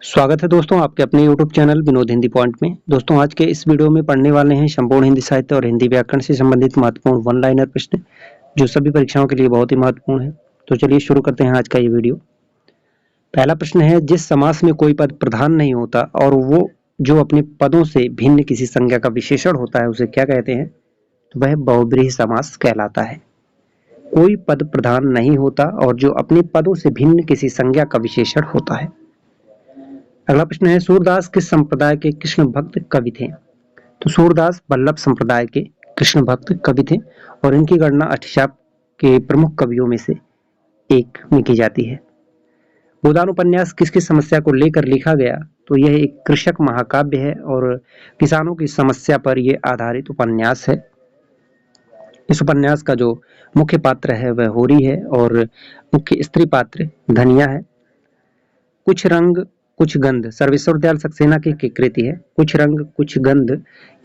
स्वागत है दोस्तों आपके अपने YouTube channel Vinod Hindi point में। दोस्तों आज के इस वीडियो में पढ़ने वाले हैं संपूर्ण हिंदी साहित्य और हिंदी व्याकरण से संबंधित महत्वपूर्ण वन लाइनर प्रश्न जो सभी परीक्षाओं के लिए बहुत ही महत्वपूर्ण है। तो चलिए शुरू करते हैं आज का ये वीडियो। पहला प्रश्न है, जिस समास में कोई पद प्रधान नहीं होता और वो जो अपने पदों से भिन्न किसी संज्ञा का विशेषण होता है उसे क्या कहते हैं? तो वह बहुब्रीहि समास कहलाता है। कोई पद प्रधान नहीं होता और जो अपने पदों से भिन्न किसी संज्ञा का विशेषण होता है। अगला प्रश्न है, सूरदास किस संप्रदाय के कृष्ण भक्त कवि थे? तो सूरदास वल्लभ संप्रदाय के कृष्ण भक्त कवि थे और इनकी गणना अष्टचाप के प्रमुख कवियों में से एक में की जाती है। गोदान उपन्यास किसकी समस्या को लेकर लिखा गया? तो यह एक कृषक महाकाव्य है और किसानों की समस्या पर यह आधारित उपन्यास है। इस उपन्यास का जो मुख्य पात्र है वह होरी है और मुख्य स्त्री पात्र धनिया है। कुछ रंग कुछ गंध सर्वेश्वर दयाल सक्सेना की कृति है। कुछ रंग कुछ गंध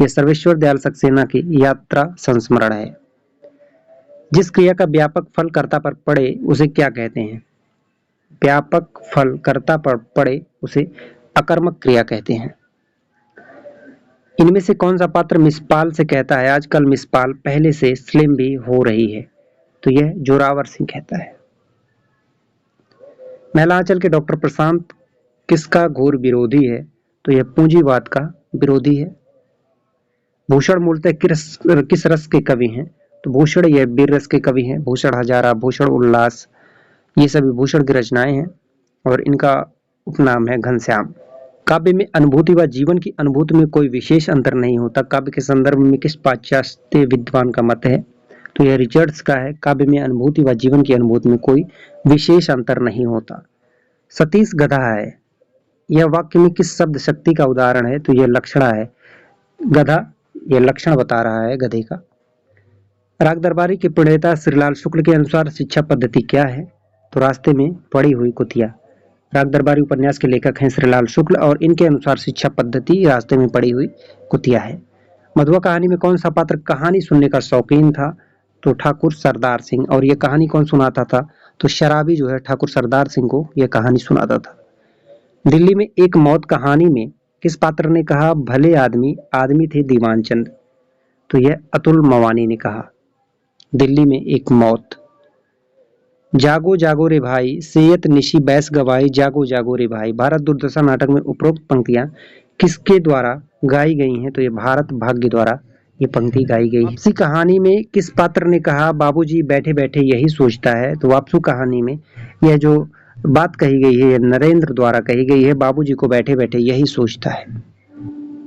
यह सर्वेश्वर दयाल सक्सेना की यात्रा संस्मरण है। जिस क्रिया का व्यापक फल कर्ता पर पड़े उसे क्या कहते हैं? व्यापक फल कर्ता पर पड़े उसे अकर्मक क्रिया कहते हैं। इनमें से कौन सा पात्र मिसपाल से कहता है, आजकल मिसपाल पहले से स्लिम भी हो रही है? तो यह जोरावर सिंह कहता है। महिला आंचल के डॉक्टर प्रशांत किसका घोर विरोधी है? तो यह पूंजीवाद का विरोधी है। भूषण मूलतः किस रस के कवि हैं? तो भूषण यह वीर रस के कवि हैं। भूषण हजारा, भूषण उल्लास, ये सभी भूषण की रचनाएं हैं और इनका उपनाम है घनश्याम। काव्य में अनुभूति व जीवन की अनुभूति में कोई विशेष अंतर नहीं होता। काव्य के संदर्भ में किस पाश्चात्य विद्वान का मत है? तो यह रिचर्ड्स का है। काव्य में अनुभूति व जीवन की अनुभूति में कोई विशेष अंतर नहीं होता। सतीश गधा है, यह वाक्य में किस शब्द शक्ति का उदाहरण है? तो यह लक्षणा है। गधा यह लक्षण बता रहा है गधे का। राग दरबारी के प्रणेता श्रीलाल शुक्ल के अनुसार शिक्षा पद्धति क्या है? तो रास्ते में पड़ी हुई कुतिया। राग दरबारी उपन्यास के लेखक हैं श्रीलाल शुक्ल और इनके अनुसार शिक्षा पद्धति रास्ते में पड़ी हुई कुतिया है। मधुआ कहानी में कौन सा पात्र कहानी सुनने का शौकीन था? तो ठाकुर सरदार सिंह। और यह कहानी कौन सुनाता था? तो शराबी जो है ठाकुर सरदार सिंह को यह कहानी सुनाता था। दिल्ली में एक मौत कहानी में किस पात्र ने कहा भले आदमी आदमी थे दीवान चंद? तो यह अतुल मवानी ने कहा। दिल्ली में एक मौत। जागो जागो रे भाई सेयत निशी बैस गवाई, जागो जागो रे भाई। भारत दुर्दशा नाटक में उपरोक्त पंक्तियां किसके द्वारा गाई गई हैं? तो यह भारत भाग्य द्वारा ये पंक्ति गाई गई है। वापसी कहानी में किस पात्र ने कहा बाबूजी बैठे बैठे यही सोचता है? तो वापसी कहानी में यह जो बात कही गई है नरेंद्र द्वारा कही गई है, बाबूजी को बैठे बैठे यही सोचता है।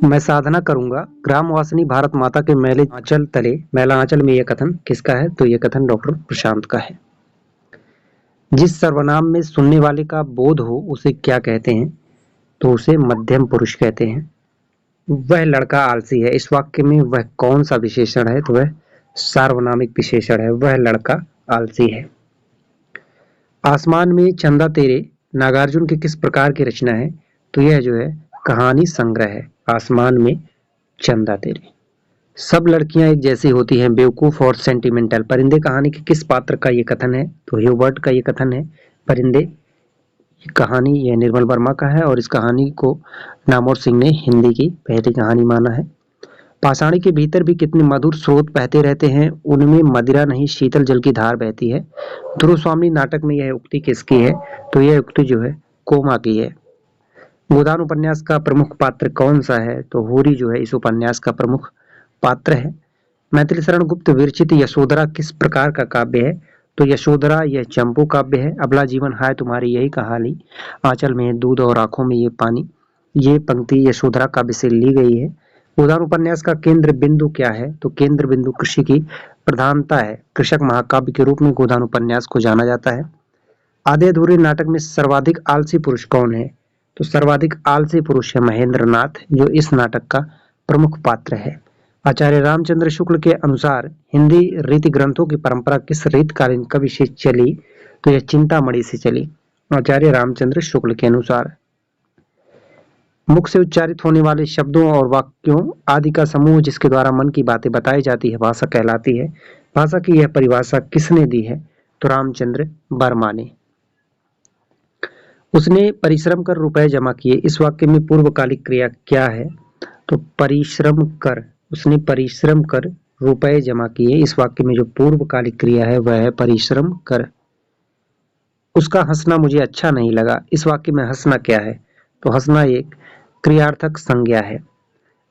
मैं साधना करूंगा ग्राम वासिनी भारत माता के मैले आंचल तले, मैला आंचल में यह कथन किसका है? तो यह कथन डॉक्टर प्रशांत का है। जिस सर्वनाम में सुनने वाले का बोध हो उसे क्या कहते हैं? तो उसे मध्यम पुरुष कहते हैं। वह लड़का आलसी है, इस वाक्य में वह कौन सा विशेषण है? तो वह सार्वनामिक विशेषण है। वह लड़का आलसी है। आसमान में चंदा तेरे नागार्जुन की किस प्रकार की रचना है? तो यह जो है कहानी संग्रह है। आसमान में चंदा तेरे। सब लड़कियां एक जैसी होती हैं, बेवकूफ और सेंटिमेंटल। परिंदे कहानी के किस पात्र का ये कथन है? तो ह्यूबर्ट का ये कथन है। परिंदे कहानी यह निर्मल वर्मा का है और इस कहानी को नामोर सिंह ने हिंदी की पहली कहानी माना है। पाषाणी के भीतर भी कितने मधुर स्रोत बहते रहते हैं, उनमें मदिरा नहीं शीतल जल की धार बहती है। ध्रुव स्वामी नाटक में यह उक्ति किसकी है? तो यह उक्ति जो है कोमा की है। गोदान उपन्यास का प्रमुख पात्र कौन सा है? तो होरी जो है इस उपन्यास का प्रमुख पात्र है। मैथिली शरण गुप्त विरचित यशोधरा किस प्रकार का काव्य है? तो यशोधरा यह चंपू काव्य है। अबला जीवन हाय तुम्हारी यही कहानी, आंचल में दूध और आंखों में ये पानी, ये पंक्ति यशोधरा काव्य से ली गई है। गोदान उपन्यास का केंद्र बिंदु क्या है? तो केंद्र बिंदु कृषि की प्रधानता है। कृषक महाकाव्य के रूप में गोदान उपन्यास को जाना जाता है। आधे अधूरे नाटक में सर्वाधिक आलसी पुरुष कौन है? तो सर्वाधिक आलसी पुरुष है महेंद्र नाथ, जो इस नाटक का प्रमुख पात्र है। आचार्य रामचंद्र शुक्ल के अनुसार हिंदी रीति ग्रंथों की परंपरा किस रीतकालीन कवि से चली? तो यह चिंतामणि से चली, आचार्य रामचंद्र शुक्ल के अनुसार। मुख से उच्चारित होने वाले शब्दों और वाक्यों आदि का समूह जिसके द्वारा मन की बातें बताई जाती है भाषा कहलाती है। भाषा की यह परिभाषा किसने दी है? तो रामचंद्र वर्मा ने। उसने परिश्रम कर रुपए जमा किए, इस वाक्य में पूर्वकालिक क्रिया क्या है? तो परिश्रम कर, उसने परिश्रम कर रुपए जमा किए, इस वाक्य में जो पूर्वकालिक क्रिया है वह है परिश्रम कर। उसका हंसना मुझे अच्छा नहीं लगा, इस वाक्य में हंसना क्या है? तो हंसना एक क्रियार्थक संज्ञा है।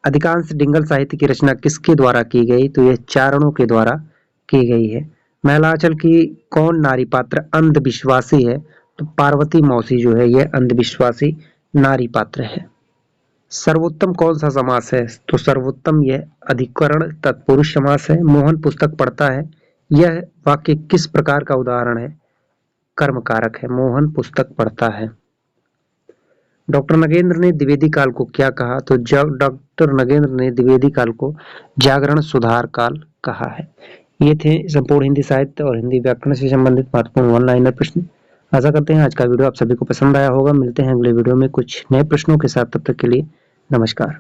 अधिकांश डिंगल साहित्य की रचना किसके द्वारा की गई? तो यह चारणों के द्वारा की गई है। महिलाचल की कौन नारी पात्र अंधविश्वासी है? तो पार्वती मौसी जो है यह अंधविश्वासी नारी पात्र है। सर्वोत्तम कौन सा समास है? तो सर्वोत्तम यह अधिकरण तत्पुरुष समास है। मोहन पुस्तक पढ़ता है, यह वाक्य किस प्रकार का उदाहरण है? कर्म कारक है। मोहन पुस्तक पढ़ता है। डॉक्टर नगेंद्र ने द्विवेदी काल को क्या कहा? तो जब डॉक्टर नगेंद्र ने द्विवेदी काल को जागरण सुधार काल कहा है। ये थे संपूर्ण हिंदी साहित्य और हिंदी व्याकरण से संबंधित महत्वपूर्ण वन लाइनर प्रश्न। आशा करते हैं आज का वीडियो आप सभी को पसंद आया होगा। मिलते हैं अगले वीडियो में कुछ नए प्रश्नों के साथ, तब तक के लिए नमस्कार।